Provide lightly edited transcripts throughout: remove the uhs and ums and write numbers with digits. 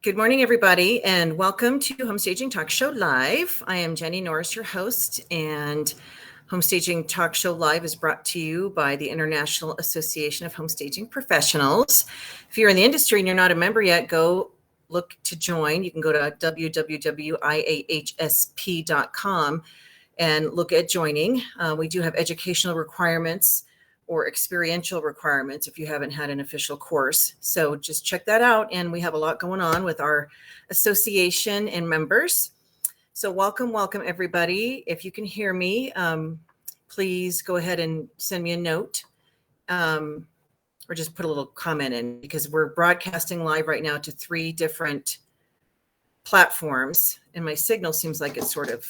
Good morning, everybody, and welcome to Homestaging Talk Show Live. I am Jenny Norris, your host, and Homestaging Talk Show Live is brought to you by the International Association of Homestaging Professionals. If you're in the industry and you're not a member yet, go look to join. You can go to www.iahsp.com and look at joining. We do have educational requirements or experiential requirements if you haven't had an official course. So just check that out. And we have a lot going on with our association and members. So welcome everybody. If you can hear me, please go ahead and send me a note or just put a little comment in, because we're broadcasting live right now to 3 different platforms. And my signal seems like it's sort of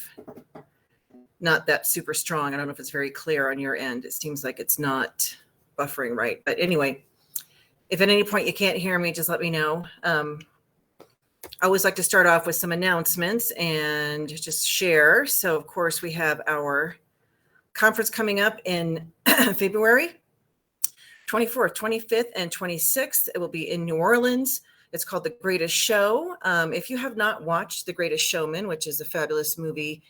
not that super strong. I don't know if it's very clear on your end. It seems like it's not buffering right. But anyway, if at any point you can't hear me, just let me know. I always like to start off with some announcements and just share. So, of course, we have our conference coming up in February 24th, 25th, and 26th. It will be in New Orleans. It's called The Greatest Show. If you have not watched The Greatest Showman, which is a fabulous movie,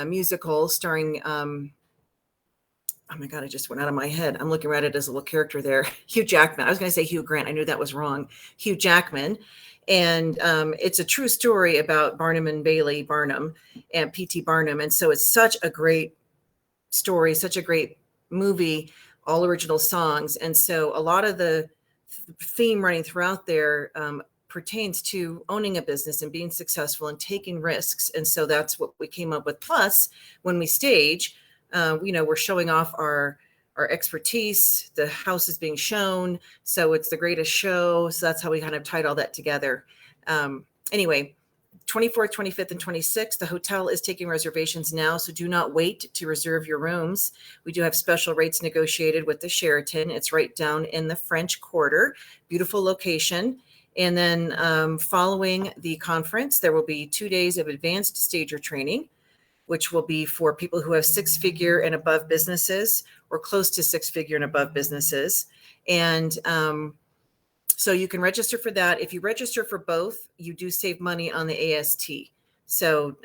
musical starring, oh my God, I just went out of my head. I'm looking at it as a little character there. Hugh Jackman. I was going to say Hugh Grant. I knew that was wrong. Hugh Jackman. And it's a true story about Barnum and Bailey Barnum and P.T. Barnum. And so it's such a great story, such a great movie, all original songs. And so a lot of the theme running throughout there pertains to owning a business and being successful and taking risks. And so that's what we came up with. Plus, when we stage, we're showing off our expertise. The house is being shown. So it's the greatest show. So that's how we kind of tied all that together. Anyway, 24th, 25th, and 26th, the hotel is taking reservations now. So do not wait to reserve your rooms. We do have special rates negotiated with the Sheraton. It's right down in the French Quarter. Beautiful location. And then following the conference, there will be 2 days of advanced stager training, which will be for people who have 6-figure and above businesses or close to 6-figure and above businesses. And so you can register for that. If you register for both, you do save money on the AST. So,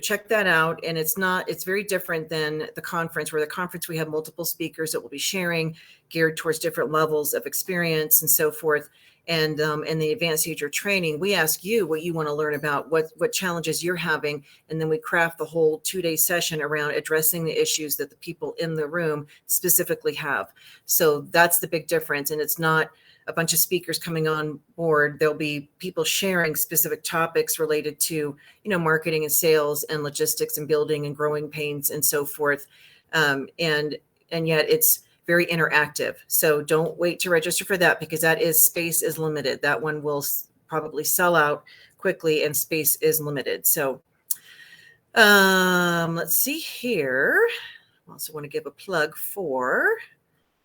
check that out. And it's very different than the conference, where the conference we have multiple speakers that will be sharing, geared towards different levels of experience and so forth. And in the advanced stager training, we ask you what you want to learn about, what challenges you're having. And then we craft the whole 2-day session around addressing the issues that the people in the room specifically have. So that's the big difference. And it's not a bunch of speakers coming on board. There'll be people sharing specific topics related to, marketing and sales and logistics and building and growing pains and so forth. And yet it's very interactive. So don't wait to register for that, because space is limited. That one will probably sell out quickly and space is limited. So let's see here. I also want to give a plug for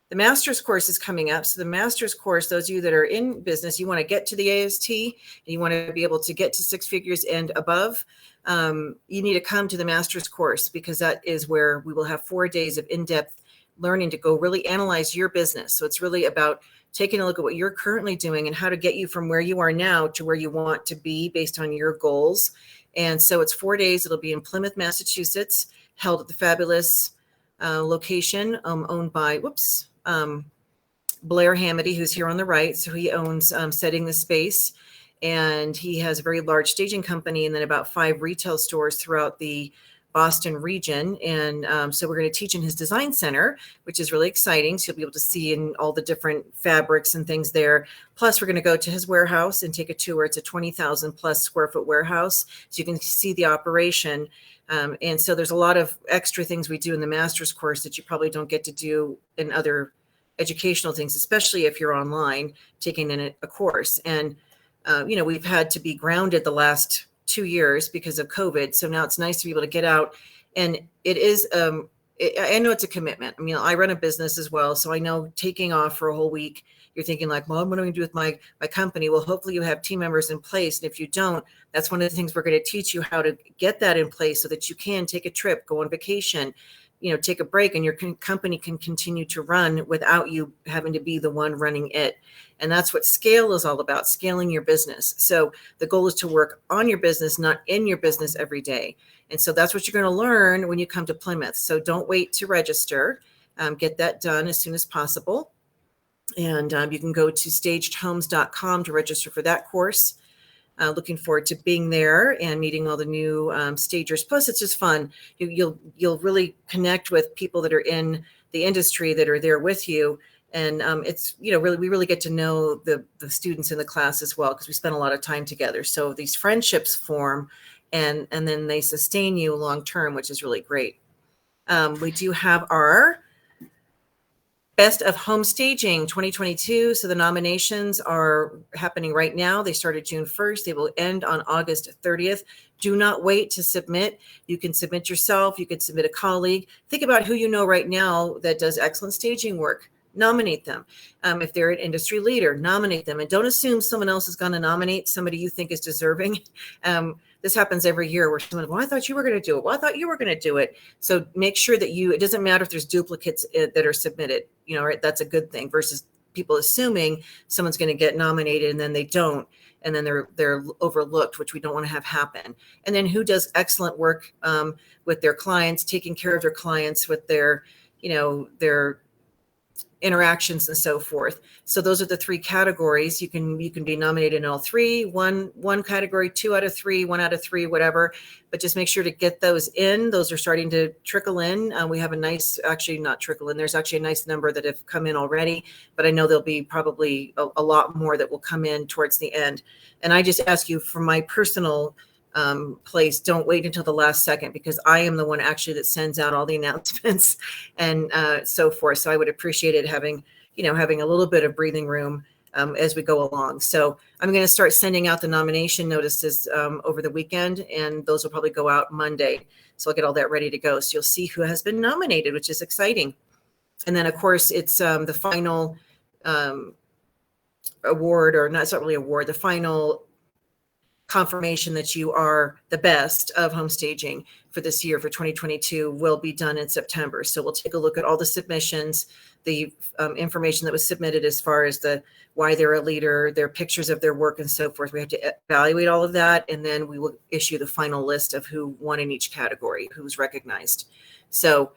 the master's course is coming up. So the master's course, those of you that are in business, you want to get to the AST and you want to be able to get to 6 figures and above, you need to come to the master's course, because that is where we will have 4 days of in-depth learning to go really analyze your business. So it's really about taking a look at what you're currently doing and how to get you from where you are now to where you want to be based on your goals. And so it's 4 days. It'll be in Plymouth, Massachusetts, held at the fabulous location owned by, Blair Hamady, who's here on the right. So he owns Setting the Space, and he has a very large staging company and then about 5 retail stores throughout the Boston region. And so we're going to teach in his design center, which is really exciting. So you'll be able to see in all the different fabrics and things there. Plus, we're going to go to his warehouse and take a tour. It's a 20,000 plus square foot warehouse. So you can see the operation. And so there's a lot of extra things we do in the master's course that you probably don't get to do in other educational things, especially if you're online taking in a course. And, we've had to be grounded the last 2 years because of COVID. So now it's nice to be able to get out. And it is, I know it's a commitment. I mean, I run a business as well. So I know taking off for a whole week, you're thinking like, well, what am I going to do with my company? Well, hopefully you have team members in place. And if you don't, that's one of the things we're going to teach you, how to get that in place so that you can take a trip, go on vacation, take a break and your company can continue to run without you having to be the one running it. And that's what scale is all about, scaling your business. So the goal is to work on your business, not in your business every day. And so that's what you're going to learn when you come to Plymouth. So don't wait to register. Get that done as soon as possible. And you can go to stagedhomes.com to register for that course. Looking forward to being there and meeting all the new stagers. Plus, it's just fun. You'll really connect with people that are in the industry that are there with you. And it's, we really get to know the students in the class as well, because we spend a lot of time together. So these friendships form and then they sustain you long term, which is really great. We do have our Best of Home Staging 2022. So the nominations are happening right now. They started June 1st. They will end on August 30th. Do not wait to submit. You can submit yourself. You can submit a colleague. Think about who you know right now that does excellent staging work. Nominate them. If they're an industry leader, nominate them. And don't assume someone else is going to nominate somebody you think is deserving. This happens every year where someone, well, I thought you were going to do it. Well, I thought you were going to do it. So make sure that it doesn't matter if there's duplicates that are submitted, right? That's a good thing versus people assuming someone's going to get nominated and then they don't. And then they're overlooked, which we don't want to have happen. And then who does excellent work with their clients, taking care of their clients with their interactions and so forth. So those are the three categories. You can be nominated in all three, one category, 2 out of 3, 1 out of 3, whatever. But just make sure to get those in. Those are starting to trickle in. We have not trickle in. There's actually a nice number that have come in already, but I know there'll be probably a lot more that will come in towards the end. And I just ask you for my personal place, don't wait until the last second, because I am the one actually that sends out all the announcements and so forth. So I would appreciate it having a little bit of breathing room as we go along. So I'm going to start sending out the nomination notices over the weekend, and those will probably go out Monday. So I'll get all that ready to go. So you'll see who has been nominated, which is exciting. And then of course it's the final award, or not, it's not really award, the final confirmation that you are the best of home staging for this year, for 2022, will be done in September. So we'll take a look at all the submissions, the information that was submitted as far as why they're a leader, their pictures of their work and so forth. We have to evaluate all of that, and then we will issue the final list of who won in each category, who's recognized. So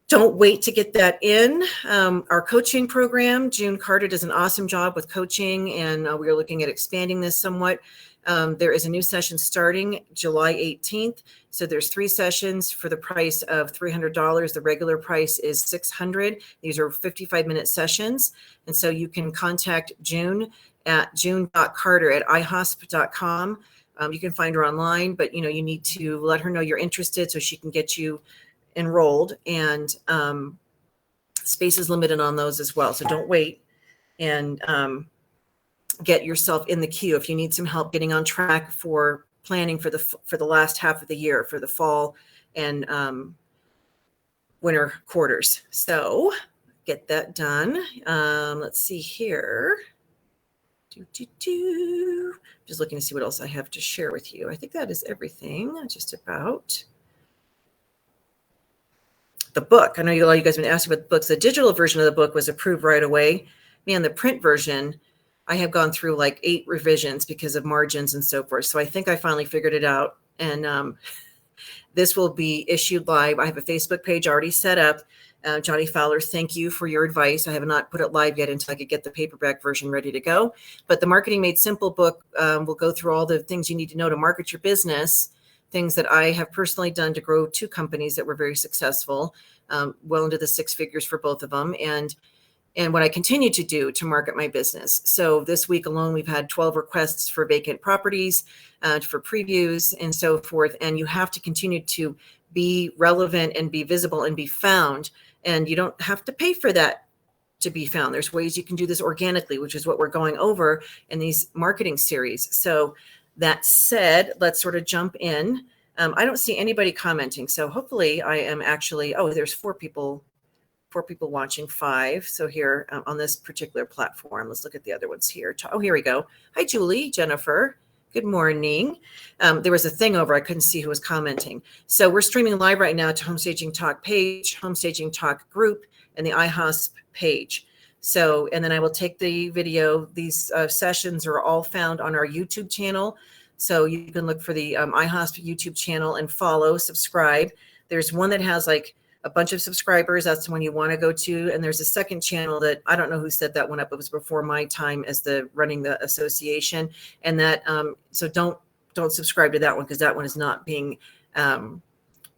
don't wait to get that in. Our coaching program, June Carter does an awesome job with coaching, and we are looking at expanding this somewhat. There is a new session starting July 18th. So there's 3 sessions for the price of $300. The regular price is $600. These are 55-minute sessions. And so you can contact June at june.carter@ihosp.com. You can find her online, but you need to let her know you're interested so she can get you enrolled, and space is limited on those as well. So don't wait, and get yourself in the queue if you need some help getting on track for planning for the last half of the year, for the fall and winter quarters. So get that done. Let's see here. Just looking to see what else I have to share with you. I think that is everything, just about. The book. I know a lot of you guys have been asking about the books. The digital version of the book was approved right away. Man, the print version, I have gone through like 8 revisions because of margins and so forth. So I think I finally figured it out. And this will be issued live. I have a Facebook page already set up. Johnny Fowler, thank you for your advice. I have not put it live yet until I could get the paperback version ready to go. But the Marketing Made Simple book will go through all the things you need to know to market your business, things that I have personally done to grow 2 companies that were very successful, well into the 6 figures for both of them. And what I continue to do to market my business. So this week alone, we've had 12 requests for vacant properties, for previews and so forth. And you have to continue to be relevant and be visible and be found. And you don't have to pay for that to be found. There's ways you can do this organically, which is what we're going over in these marketing series. So that said, let's sort of jump in. I don't see anybody commenting. So hopefully I am actually, there's 4 people watching, 5. So here on this particular platform, let's look at the other ones here. Oh, here we go. Hi, Julie, Jennifer. Good morning. There was a thing over, I couldn't see who was commenting. So we're streaming live right now to Homestaging Talk page, Homestaging Talk group, and the iHosp page. So, and then I will take the video. These sessions are all found on our YouTube channel. So you can look for the iHosp YouTube channel and follow, subscribe. There's one that has like a bunch of subscribers. That's the one you want to go to. And there's a second channel that I don't know who set that one up. It was before my time as the running the association. And that, so don't subscribe to that one because that one is not being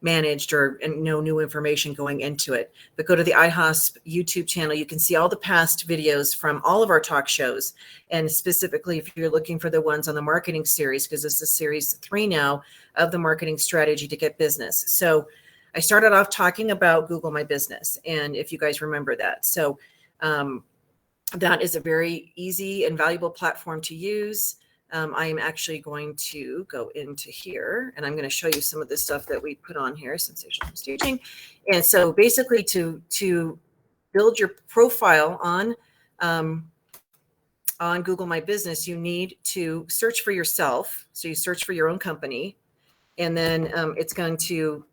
managed and no new information going into it. But go to the iHosp YouTube channel. You can see all the past videos from all of our talk shows. And specifically, if you're looking for the ones on the marketing series, because this is series 3 now of the marketing strategy to get business. So I started off talking about Google My Business, and if you guys remember that. So that is a very easy and valuable platform to use. I am actually going to go into here, and I'm going to show you some of the stuff that we put on here, Sensational Staging. And so basically to build your profile on Google My Business, you need to search for yourself. So you search for your own company, and then it's going to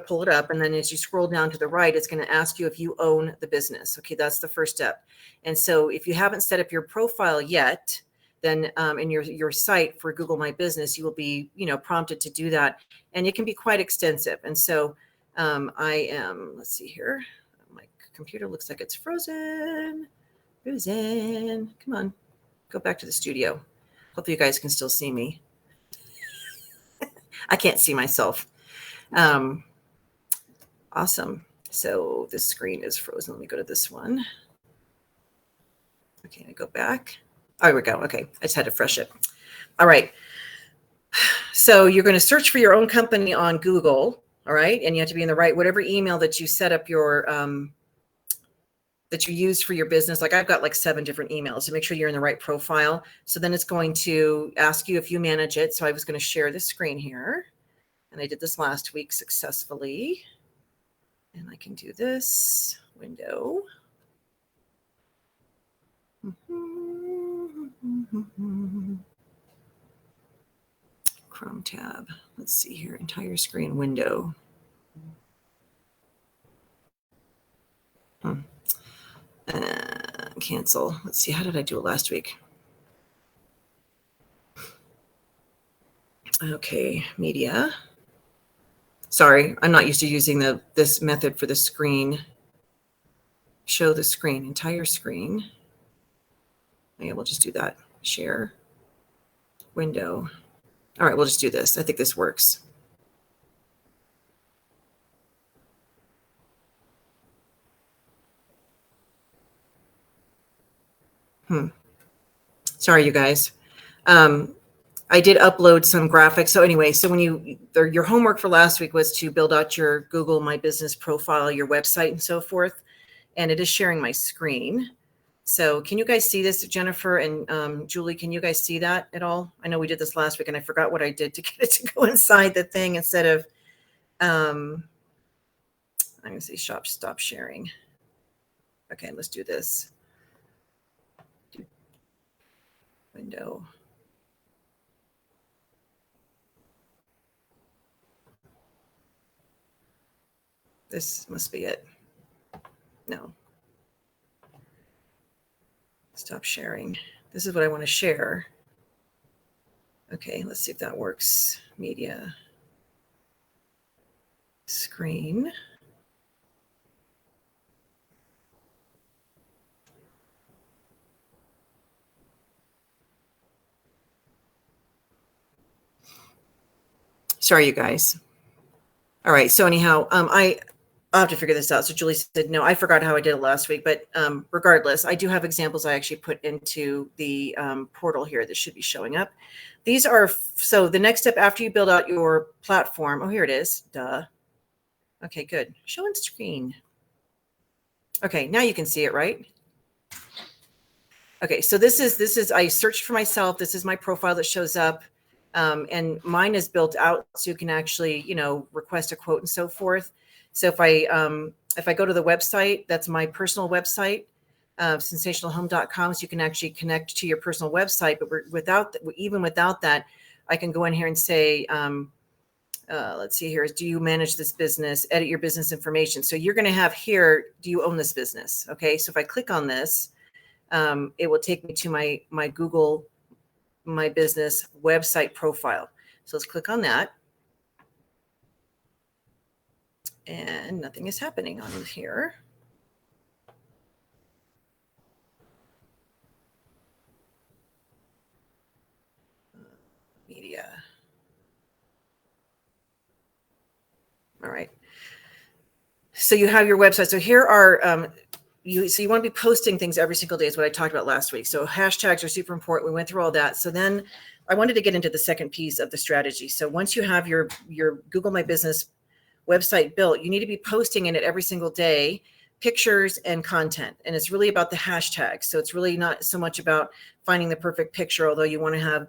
pull it up. And then as you scroll down to the right, it's going to ask you if you own the business. Okay, that's the first step. And so if you haven't set up your profile yet, then in your site for Google My Business, you will be, prompted to do that. And it can be quite extensive. And so let's see here. My computer looks like it's frozen. Come on, go back to the studio. Hopefully you guys can still see me. I can't see myself. Awesome. So this screen is frozen. Let me go to this one. Okay, I go back. Oh, here we go. Okay, I just had to refresh it. All right. So you're going to search for your own company on Google. All right, and you have to be in the right, whatever email that you set up your that you use for your business. Like I've got like 7 different emails, so make sure you're in the right profile. So then it's going to ask you if you manage it. So I was going to share the screen here. And I did this last week successfully. And I can do this window. Chrome tab. Let's see here. Entire screen window. Cancel. Let's see. How did I do it last week? Okay. Media. Sorry, I'm not used to using this method for the screen. Show the screen, entire screen. Yeah, we'll just do that. Share. Window. All right, we'll just do this. I think this works. Sorry, you guys. I did upload some graphics. So anyway, so when your homework for last week was to build out your Google My Business profile, your website and so forth. And it is sharing my screen. So can you guys see this, Jennifer and Julie, can you guys see that at all? I know we did this last week and I forgot what I did to get it to go inside the thing instead of, I'm going to say stop sharing. Okay, let's do this. Window. This must be it. No. Stop sharing. This is what I want to share. Okay, let's see if that works. Media. Screen. Sorry, you guys. All right, so anyhow, I'll have to figure this out. So Julie said, no, I forgot how I did it last week, but regardless, I do have examples I actually put into the portal here that should be showing up. These are, so the next step after you build out your platform, oh, here it is, duh. Okay, good, showing screen. Okay, now you can see it, right? Okay, so this is, I searched for myself. This is my profile that shows up. And mine is built out so you can actually, request a quote and so forth. So if I go to the website, that's my personal website. sensationalhome.com, so you can actually connect to your personal website. But even without that, I can go in here and say, let's see here, do you manage this business? Edit your business information. So you're going to have here, do you own this business? Okay, so if I click on this, it will take me to my Google My Business website profile. So let's click on that. And nothing is happening on here. Media. All right. So you have your website. So here are you want to be posting things every single day is what I talked about last week. So hashtags are super important. We went through all that. So then I wanted to get into the second piece of the strategy. So once you have your Google My Business website built, you need to be posting in it every single day, pictures and content. And it's really about the hashtags. So it's really not so much about finding the perfect picture, although you want to have,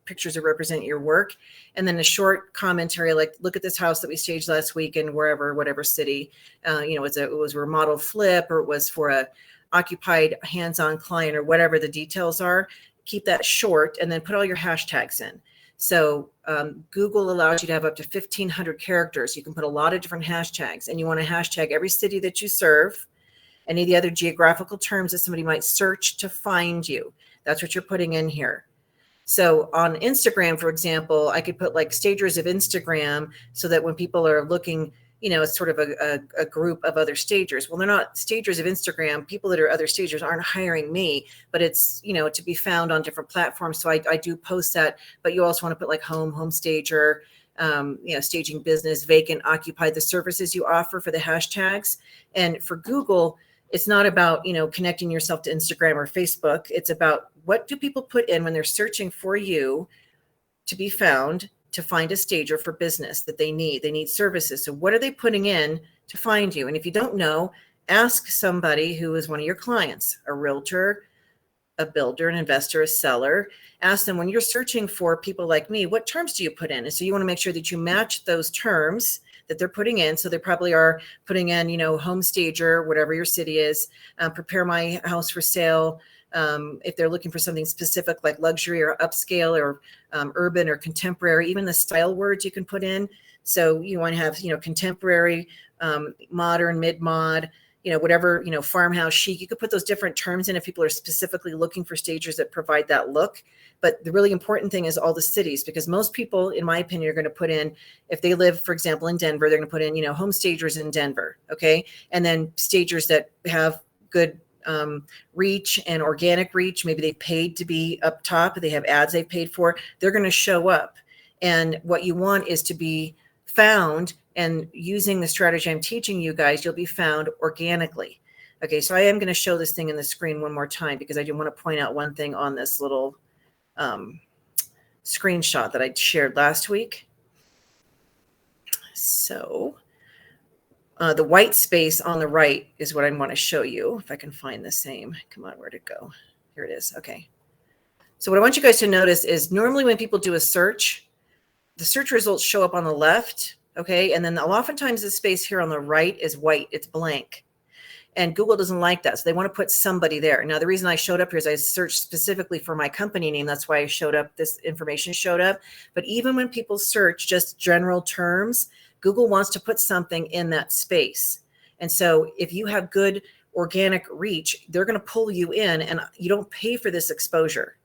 pictures that represent your work. And then a short commentary, like, look at this house that we staged last week in whatever city, it was a remodel flip, or it was for a occupied hands-on client, or whatever the details are. Keep that short and then put all your hashtags in. So Google allows you to have up to 1,500 characters. You can put a lot of different hashtags, and you want to hashtag every city that you serve, any of the other geographical terms that somebody might search to find you. That's what you're putting in here. So on Instagram, for example, I could put like Stagers of Instagram, so that when people are looking, it's sort of a group of other stagers. Well, they're not stagers of Instagram. People that are other stagers aren't hiring me, but it's, to be found on different platforms. So I do post that, but you also want to put like home stager, staging business, vacant, occupied, the services you offer for the hashtags. And for Google, it's not about, connecting yourself to Instagram or Facebook. It's about, what do people put in when they're searching for you to be found, to find a stager for business that they need? They need services. So what are they putting in to find you? And if you don't know, ask somebody who is one of your clients, a realtor, a builder, an investor, a seller. Ask them, when you're searching for people like me, what terms do you put in? And so you want to make sure that you match those terms that they're putting in. So they probably are putting in, home stager, whatever your city is, prepare my house for sale. If they're looking for something specific like luxury or upscale or urban or contemporary, even the style words you can put in. So you want to have, contemporary, modern, mid-mod, whatever, farmhouse chic. You could put those different terms in if people are specifically looking for stagers that provide that look. But the really important thing is all the cities, because most people, in my opinion, are going to put in, if they live, for example, in Denver, they're going to put in, home stagers in Denver. Okay. And then stagers that have good reach and organic reach. Maybe they paid to be up top, they have ads they've paid for. They're going to show up. And what you want is to be found, and using the strategy I'm teaching you guys, you'll be found organically. Okay, so I am going to show this thing in the screen one more time, because I do want to point out one thing on this little screenshot that I shared last week. So the white space on the right is what I want to show you. If I can find the same, come on, where'd it go? Here it is. Okay. So what I want you guys to notice is, normally when people do a search, the search results show up on the left. Okay. And then oftentimes the space here on the right is white. It's blank. And Google doesn't like that. So they want to put somebody there. Now, the reason I showed up here is I searched specifically for my company name. That's why I showed up. This information showed up. But even when people search just general terms, Google wants to put something in that space. And so if you have good organic reach, they're going to pull you in, and you don't pay for this exposure.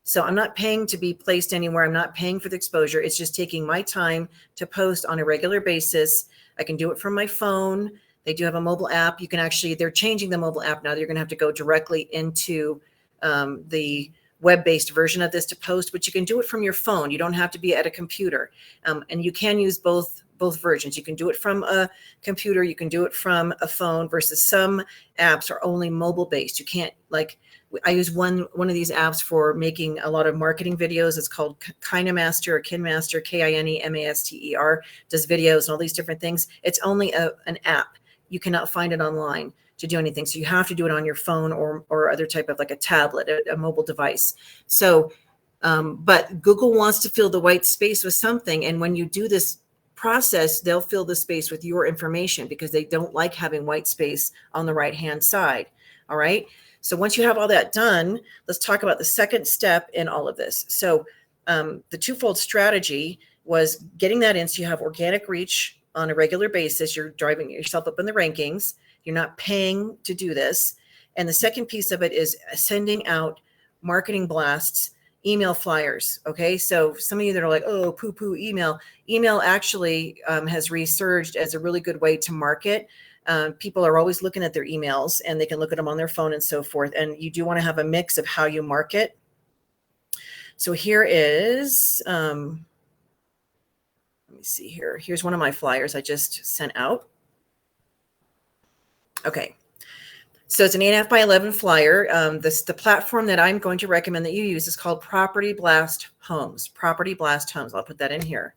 So I'm not paying to be placed anywhere. I'm not paying for the exposure. It's just taking my time to post on a regular basis. I can do it from my phone. They do have a mobile app. You can actually, they're changing the mobile app now. You're going to have to go directly into the web-based version of this to post, but you can do it from your phone. You don't have to be at a computer. And you can use both versions. You can do it from a computer. You can do it from a phone, versus some apps are only mobile-based. You can't, like, I use one of these apps for making a lot of marketing videos. It's called KineMaster or KinMaster, KINEMASTER, does videos and all these different things. It's only an app. You cannot find it online to do anything. So you have to do it on your phone or other type of, like, a tablet, a mobile device. So, but Google wants to fill the white space with something. And when you do this process, they'll fill the space with your information, because they don't like having white space on the right-hand side. All right. So once you have all that done, let's talk about the second step in all of this. So the twofold strategy was getting that in so you have organic reach on a regular basis. You're driving yourself up in the rankings. You're not paying to do this. And the second piece of it is sending out marketing blasts, email flyers. Okay. So some of you that are like, oh, poo poo email actually has resurged as a really good way to market. People are always looking at their emails and they can look at them on their phone and so forth. And you do want to have a mix of how you market. So here is, let me see here. Here's one of my flyers I just sent out. Okay. So it's an 8.5 by 11 flyer. The platform that I'm going to recommend that you use is called Property Blast Homes. Property Blast Homes. I'll put that in here.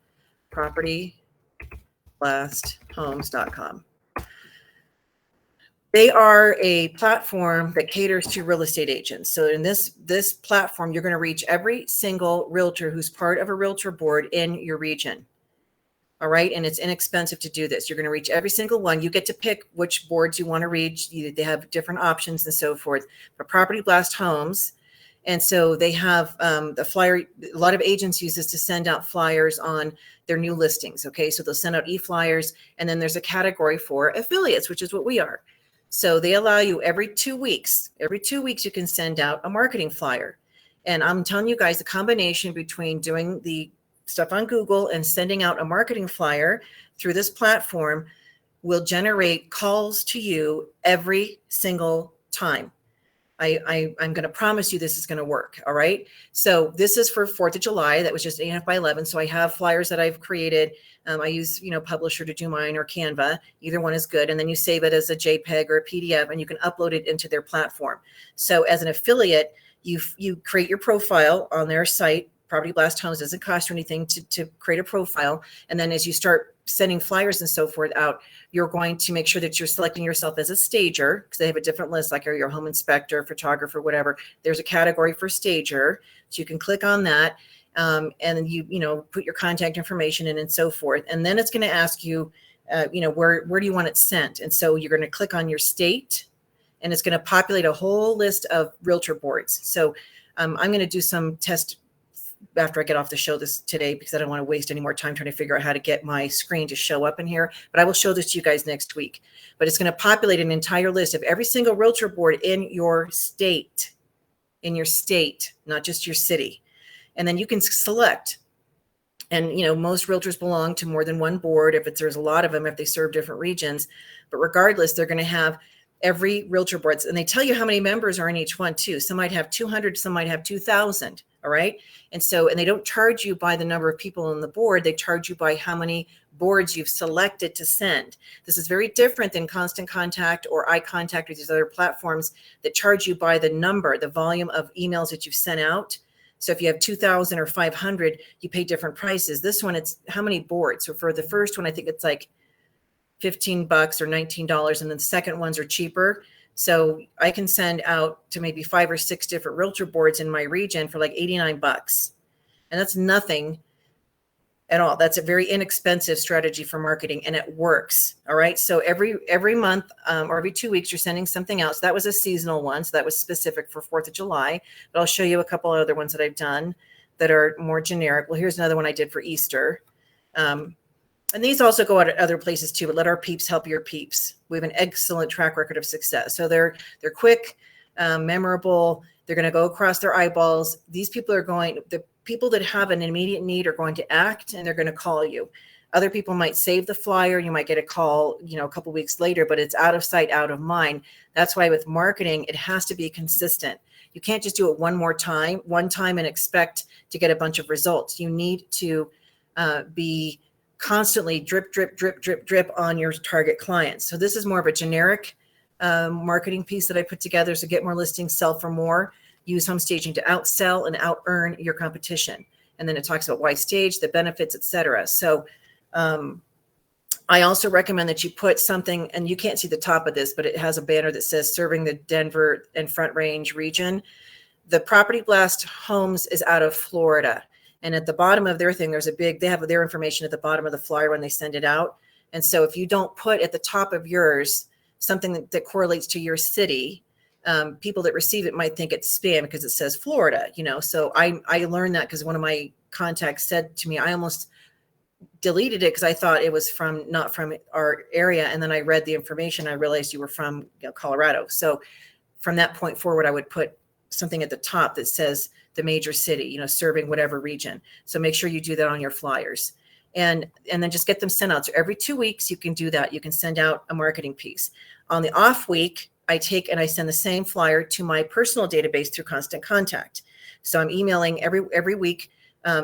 PropertyBlastHomes.com. They are a platform that caters to real estate agents. So in this platform, you're going to reach every single realtor who's part of a realtor board in your region. All right. And it's inexpensive to do this. You're going to reach every single one. You get to pick which boards you want to reach. They have different options and so forth. But Property Blast Homes. And so they have the flyer. A lot of agents use this to send out flyers on their new listings. Okay. So they'll send out e-flyers. And then there's a category for affiliates, which is what we are. So they allow you every 2 weeks you can send out a marketing flyer. And I'm telling you guys, the combination between doing the stuff on Google and sending out a marketing flyer through this platform will generate calls to you every single time. I'm going to promise you this is going to work. All right. So this is for 4th of July. That was just 8.5 by 11. So I have flyers that I've created. I use, Publisher to do mine or Canva. Either one is good. And then you save it as a JPEG or a PDF and you can upload it into their platform. So as an affiliate, you create your profile on their site. Property Blast Homes doesn't cost you anything to create a profile. And then as you start sending flyers and so forth out, you're going to make sure that you're selecting yourself as a stager, because they have a different list, like your home inspector, photographer, whatever. There's a category for stager. So you can click on that. And then you put your contact information in and so forth. And then it's going to ask you, where do you want it sent? And so you're going to click on your state and it's going to populate a whole list of realtor boards. So I'm going to do some test after I get off the show this today, because I don't want to waste any more time trying to figure out how to get my screen to show up in here. But I will show this to you guys next week. But it's going to populate an entire list of every single realtor board in your state, not just your city. And then you can select. And, most realtors belong to more than one board if there's a lot of them, if they serve different regions. But regardless, they're going to have every realtor boards. And they tell you how many members are in each one too. Some might have 200, some might have 2,000. All right. And they don't charge you by the number of people on the board. They charge you by how many boards you've selected to send. This is very different than Constant Contact or iContact or these other platforms that charge you by the number, the volume of emails that you've sent out. So if you have 2,000 or 500, you pay different prices. This one, it's how many boards. So for the first one, I think it's like $15 or $19. And then the second ones are cheaper. So I can send out to maybe 5 or 6 different realtor boards in my region for like $89. And that's nothing at all. That's a very inexpensive strategy for marketing, and it works. All right. So every month or every 2 weeks, you're sending something out. So that was a seasonal one. So that was specific for 4th of July. But I'll show you a couple other ones that I've done that are more generic. Well, here's another one I did for Easter. And these also go out at other places too, but let our peeps help your peeps. We have an excellent track record of success. So they're quick, memorable. They're going to go across their eyeballs. The people that have an immediate need are going to act, and they're going to call you. Other people might save the flyer. You might get a call, a couple of weeks later, but it's out of sight, out of mind. That's why with marketing, it has to be consistent. You can't just do it one time and expect to get a bunch of results. You need to be constantly drip, drip, drip, drip, drip on your target clients. So this is more of a generic marketing piece that I put together. So get more listings, sell for more, use home staging to outsell and out earn your competition. And then it talks about why stage, the benefits, etc. So I also recommend that you put something, and you can't see the top of this, but it has a banner that says serving the Denver and Front Range region. The Property Blast Homes is out of Florida. And at the bottom of their thing, they have their information at the bottom of the flyer when they send it out. And so if you don't put at the top of yours something that correlates to your city, people that receive it might think it's spam because it says Florida, So I learned that because one of my contacts said to me, I almost deleted it because I thought it was not from our area. And then I read the information. I realized you were from Colorado. So from that point forward, I would put something at the top that says the major city, serving whatever region. So make sure you do that on your flyers, and then just get them sent out. So every 2 weeks you can do that. You can send out a marketing piece. On the off week, I take and I send the same flyer to my personal database through Constant Contact. So I'm emailing every week.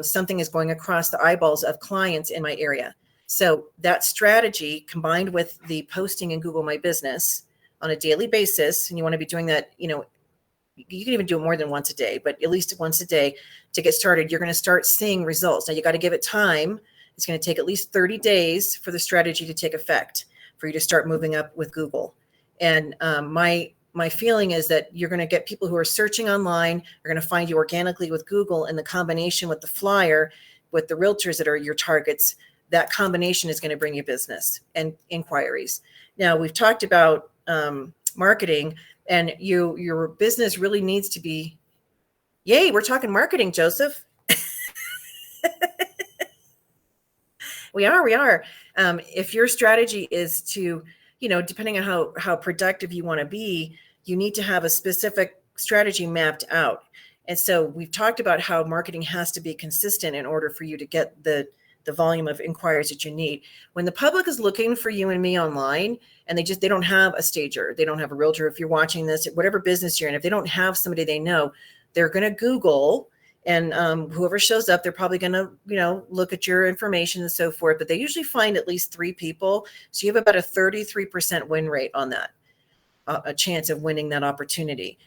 Something is going across the eyeballs of clients in my area. So that strategy combined with the posting in Google My Business on a daily basis, and you want to be doing that, you can even do it more than once a day, but at least once a day to get started, you're going to start seeing results. Now you got to give it time. It's going to take at least 30 days for the strategy to take effect, for you to start moving up with Google. And my feeling is that you're going to get people who are searching online, are going to find you organically with Google, and the combination with the flyer, with the realtors that are your targets, that combination is going to bring you business and inquiries. Now we've talked about marketing, and your business really needs to be, yay, we're talking marketing, Joseph. We are. If your strategy is to, depending on how productive you want to be, you need to have a specific strategy mapped out. And so we've talked about how marketing has to be consistent in order for you to get the volume of inquiries that you need. When the public is looking for you and me online, and they don't have a stager, they don't have a realtor, if you're watching this, whatever business you're in, if they don't have somebody they know, they're going to Google, and whoever shows up, they're probably going to, look at your information and so forth, but they usually find at least 3 people. So you have about a 33% win rate on that, a chance of winning that opportunity.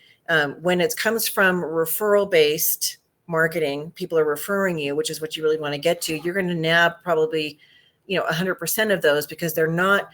When it comes from referral-based marketing, people are referring you, which is what you really want to get to, you're going to nab probably 100% of those, because they're not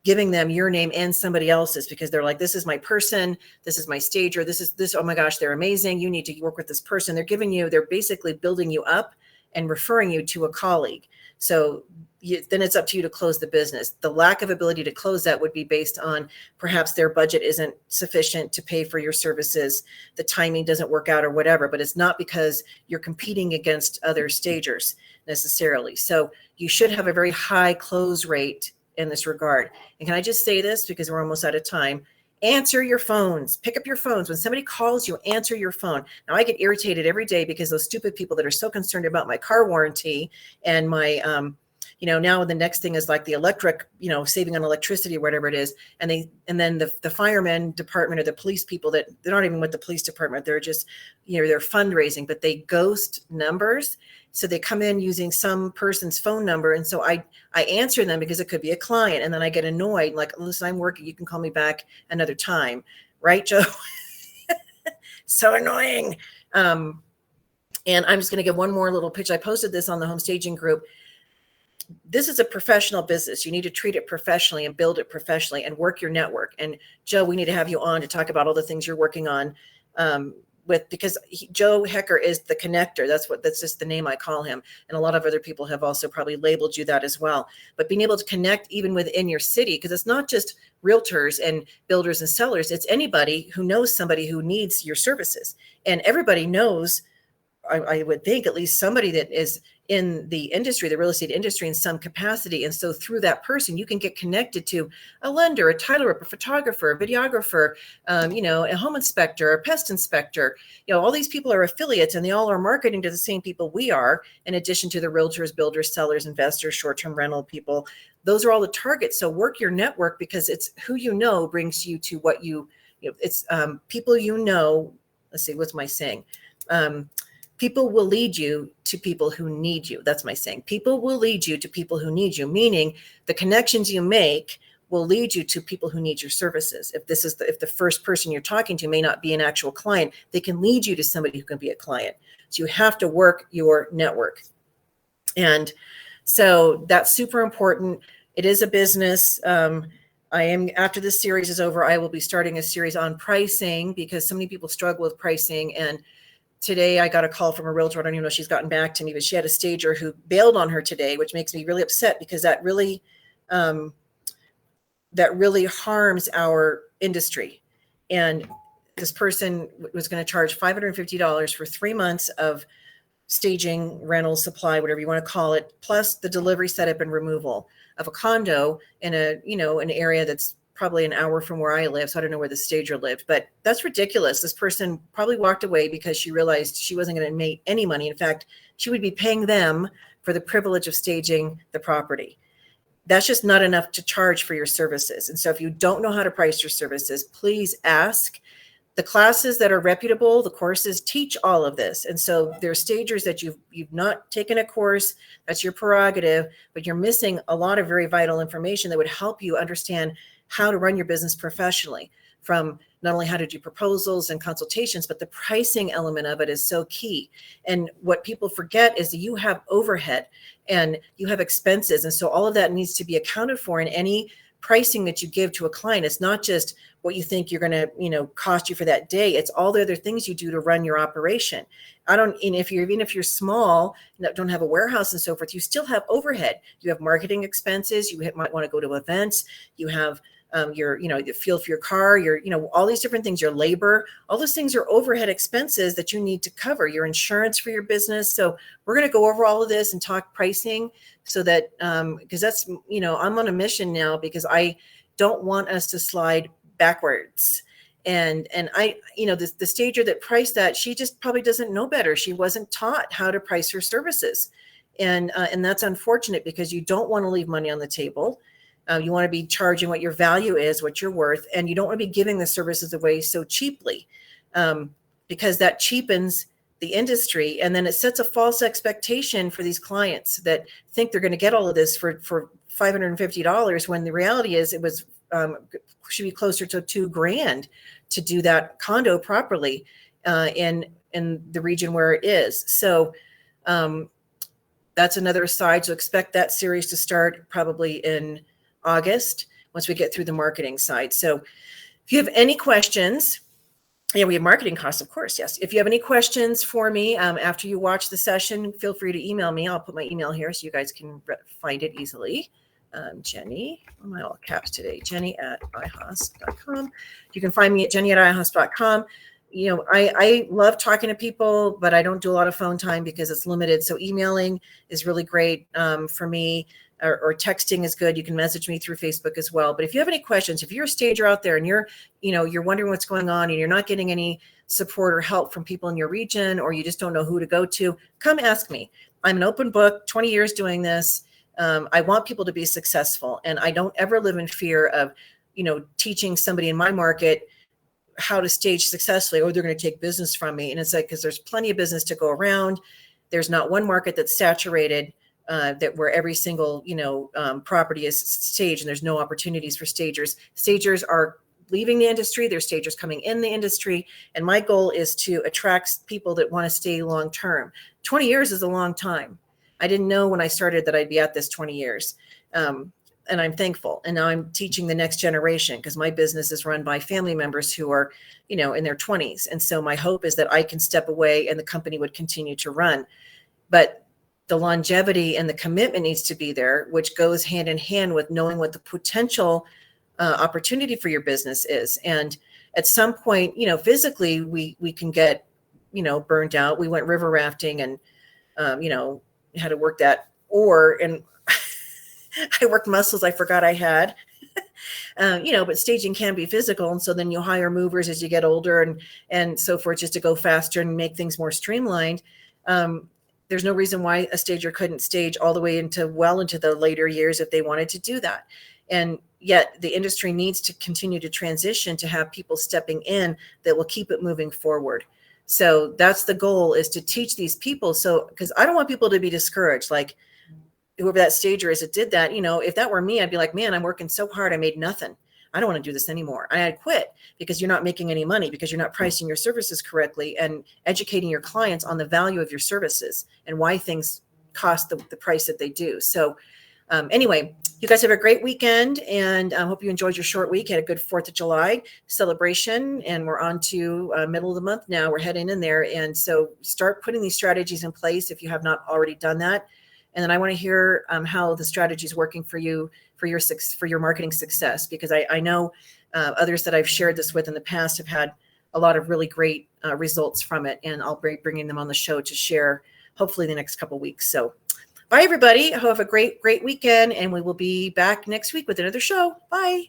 giving them your name and somebody else's, because they're like, this is my person, this is my stager, this, oh my gosh, they're amazing, you need to work with this person. They're basically building you up and referring you to a colleague. So then it's up to you to close the business. The lack of ability to close that would be based on perhaps their budget isn't sufficient to pay for your services, the timing doesn't work out or whatever, but it's not because you're competing against other stagers necessarily. So you should have a very high close rate in this regard. And can I just say this, because we're almost out of time? Answer your phones. Pick up your phones. When somebody calls you, answer your phone. Now, I get irritated every day because those stupid people that are so concerned about my car warranty and my, now the next thing is like the electric, saving on electricity or whatever it is. And then the firemen department or the police people, that they're not even with the police department. They're just, they're fundraising, but they ghost numbers. So they come in using some person's phone number. And so I answer them because it could be a client. And then I get annoyed, like, listen, I'm working. You can call me back another time. Right, Joe? So annoying. And I'm just going to give one more little pitch. I posted this on the Home Staging group. This is a professional business. You need to treat it professionally and build it professionally and work your network. And Joe, we need to have you on to talk about all the things you're working on because Joe Hecker is the connector. That's just the name I call him. And a lot of other people have also probably labeled you that as well. But being able to connect even within your city, because it's not just realtors and builders and sellers, it's anybody who knows somebody who needs your services. And everybody knows, I would think, at least somebody that is in the industry, the real estate industry, in some capacity. And so through that person, you can get connected to a lender, a title rep, a photographer, a videographer, a home inspector, a pest inspector. All these people are affiliates, and they all are marketing to the same people we are, in addition to the realtors, builders, sellers, investors, short-term rental people. Those are all the targets. So work your network, because it's who brings you to what it's people Let's see, what's my saying? People will lead you to people who need you. That's my saying. People will lead you to people who need you, meaning the connections you make will lead you to people who need your services. If the first person you're talking to may not be an actual client, they can lead you to somebody who can be a client. So you have to work your network. And so that's super important. It is a business. After this series is over, I will be starting a series on pricing, because so many people struggle with pricing. And today I got a call from a realtor. I don't even know if she's gotten back to me, but she had a stager who bailed on her today, which makes me really upset, because that really harms our industry. And this person was going to charge $550 for 3 months of staging, rental, supply, whatever you want to call it, plus the delivery, setup, and removal of a condo in an area that's probably an hour from where I live. So I don't know where the stager lived, but that's ridiculous. This person probably walked away because she realized she wasn't going to make any money. In fact, she would be paying them for the privilege of staging the property. That's just not enough to charge for your services. And so if you don't know how to price your services, please ask. The classes that are reputable, the courses teach all of this. And so there are stagers that you've not taken a course, that's your prerogative, but you're missing a lot of very vital information that would help you understand how to run your business professionally, from not only how to do proposals and consultations, but the pricing element of it is so key. And what people forget is that you have overhead and you have expenses. And so all of that needs to be accounted for in any pricing that you give to a client. It's not just what you think you're going to, cost you for that day. It's all the other things you do to run your operation. Even if you're small, don't have a warehouse and so forth, you still have overhead. You have marketing expenses. You might want to go to events. You have the fuel for your car, all these different things, your labor, all those things are overhead expenses that you need to cover, your insurance for your business. So we're going to go over all of this and talk pricing so that, because that's, I'm on a mission now because I don't want us to slide backwards. And the stager that priced that, she just probably doesn't know better. She wasn't taught how to price her services. And that's unfortunate because you don't want to leave money on the table. You want to be charging what your value is, what you're worth, and you don't want to be giving the services away so cheaply because that cheapens the industry. And then it sets a false expectation for these clients that think they're going to get all of this for $550 when the reality is it was should be closer to $2,000 to do that condo properly in the region where it is. So that's another aside. So expect that series to start probably in August once we get through the marketing side. So if you have any questions, we have marketing costs, of course. Yes. If you have any questions for me after you watch the session, feel free to email me. I'll put my email here so you guys can find it easily. Jenny, am I all caps today? Jenny@ihas.com. You can find me at jenny@ihas.com. I love talking to people, but I don't do a lot of phone time because it's limited. So emailing is really great for me. Or texting is good. You can message me through Facebook as well. But if you have any questions, if you're a stager out there and you're wondering what's going on and you're not getting any support or help from people in your region, or you just don't know who to go to, come ask me. I'm an open book, 20 years doing this. I want people to be successful. And I don't ever live in fear of, teaching somebody in my market how to stage successfully, or they're going to take business from me. And it's like, because there's plenty of business to go around. There's not one market that's saturated. That where every single, property is staged and there's no opportunities for stagers. Stagers are leaving the industry. There's stagers coming in the industry. And my goal is to attract people that want to stay long-term. 20 years is a long time. I didn't know when I started that I'd be at this 20 years. And I'm thankful. And now I'm teaching the next generation because my business is run by family members who are, in their 20s. And so my hope is that I can step away and the company would continue to run. But the longevity and the commitment needs to be there, which goes hand in hand with knowing what the potential opportunity for your business is. And at some point, physically we can get, burned out. We went river rafting and, had to work that and I worked muscles I forgot I had, but staging can be physical. And so then you hire movers as you get older and so forth, just to go faster and make things more streamlined. There's no reason why a stager couldn't stage all the way into the later years if they wanted to do that. And yet the industry needs to continue to transition to have people stepping in that will keep it moving forward. So that's the goal, is to teach these people. So, because I don't want people to be discouraged, like whoever that stager is that did that, if that were me, I'd be like, man, I'm working so hard. I made nothing. I don't want to do this anymore. I'd quit because you're not making any money, because you're not pricing your services correctly and educating your clients on the value of your services and why things cost the price that they do. So anyway, you guys have a great weekend, and I hope you enjoyed your short week. Had a good 4th of July celebration, and we're on to middle of the month now. We're heading in there. And so start putting these strategies in place if you have not already done that. And then I want to hear how the strategy is working for you, for your marketing success, because I know Others that I've shared this with in the past have had a lot of really great results from it, and I'll be bringing them on the show to share hopefully the next couple weeks. So bye, everybody. Have a great weekend, and we will be back next week with another show. Bye.